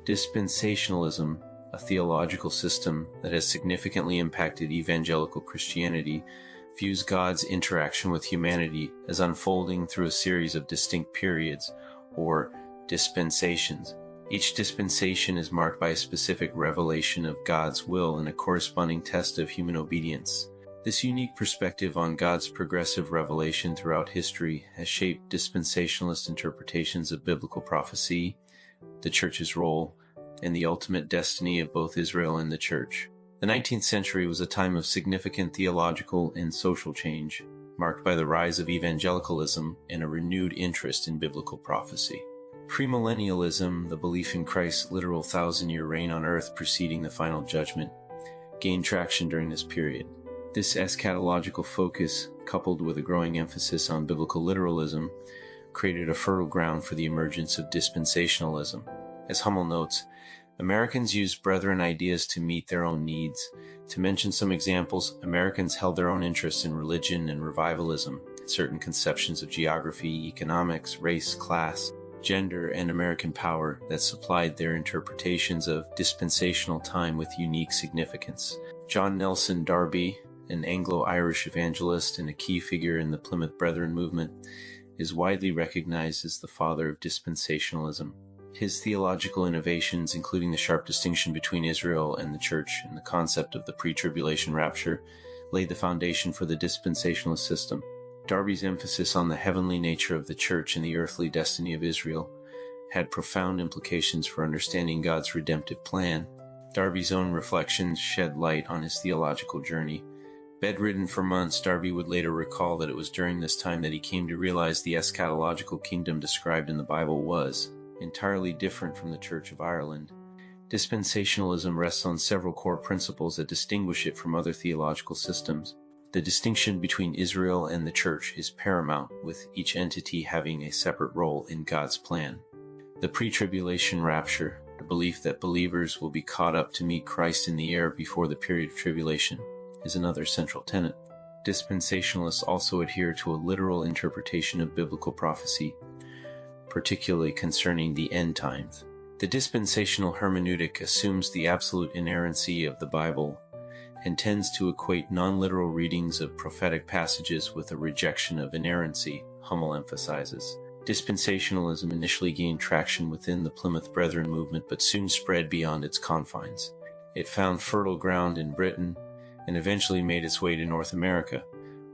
Dispensationalism, a theological system that has significantly impacted evangelical Christianity, views God's interaction with humanity as unfolding through a series of distinct periods, or dispensations. Each dispensation is marked by a specific revelation of God's will and a corresponding test of human obedience. This unique perspective on God's progressive revelation throughout history has shaped dispensationalist interpretations of biblical prophecy, the Church's role, and the ultimate destiny of both Israel and the Church. The 19th century was a time of significant theological and social change, marked by the rise of evangelicalism and a renewed interest in biblical prophecy. Premillennialism, the belief in Christ's literal 1,000-year reign on earth preceding the final judgment, gained traction during this period. This eschatological focus, coupled with a growing emphasis on biblical literalism, created a fertile ground for the emergence of dispensationalism. As Hummel notes, Americans used brethren ideas to meet their own needs. To mention some examples, Americans held their own interests in religion and revivalism, certain conceptions of geography, economics, race, class, gender, and American power that supplied their interpretations of dispensational time with unique significance. John Nelson Darby, an Anglo-Irish evangelist and a key figure in the Plymouth Brethren movement, is widely recognized as the father of dispensationalism. His theological innovations, including the sharp distinction between Israel and the Church and the concept of the pre-tribulation rapture, laid the foundation for the dispensationalist system. Darby's emphasis on the heavenly nature of the Church and the earthly destiny of Israel had profound implications for understanding God's redemptive plan. Darby's own reflections shed light on his theological journey. Bedridden for months, Darby would later recall that it was during this time that he came to realize the eschatological kingdom described in the Bible was entirely different from the Church of Ireland. Dispensationalism rests on several core principles that distinguish it from other theological systems. The distinction between Israel and the Church is paramount, with each entity having a separate role in God's plan. The pre-tribulation rapture, the belief that believers will be caught up to meet Christ in the air before the period of tribulation, is another central tenet. Dispensationalists also adhere to a literal interpretation of biblical prophecy, particularly concerning the end times. The dispensational hermeneutic assumes the absolute inerrancy of the Bible and tends to equate non-literal readings of prophetic passages with a rejection of inerrancy, Hummel emphasizes. Dispensationalism initially gained traction within the Plymouth Brethren movement but soon spread beyond its confines. It found fertile ground in Britain and eventually made its way to North America,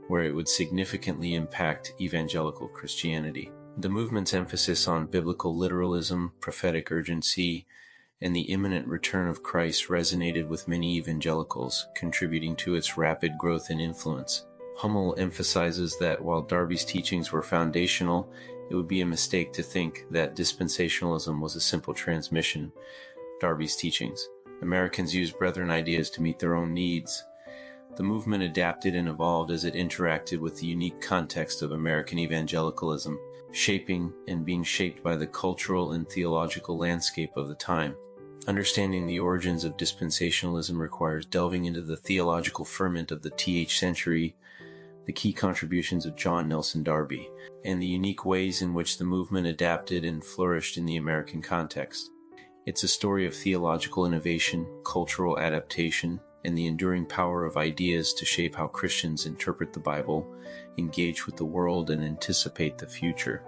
where it would significantly impact evangelical Christianity. The movement's emphasis on biblical literalism, prophetic urgency, and the imminent return of Christ resonated with many evangelicals, contributing to its rapid growth and influence. Hummel emphasizes that while Darby's teachings were foundational, it would be a mistake to think that dispensationalism was a simple transmission of Darby's teachings. Americans used brethren ideas to meet their own needs. The movement adapted and evolved as it interacted with the unique context of American evangelicalism, shaping and being shaped by the cultural and theological landscape of the time. Understanding the origins of dispensationalism requires delving into the theological ferment of the TH century, the key contributions of John Nelson Darby, and the unique ways in which the movement adapted and flourished in the American context. It's a story of theological innovation, cultural adaptation, and the enduring power of ideas to shape how Christians interpret the Bible, engage with the world, and anticipate the future.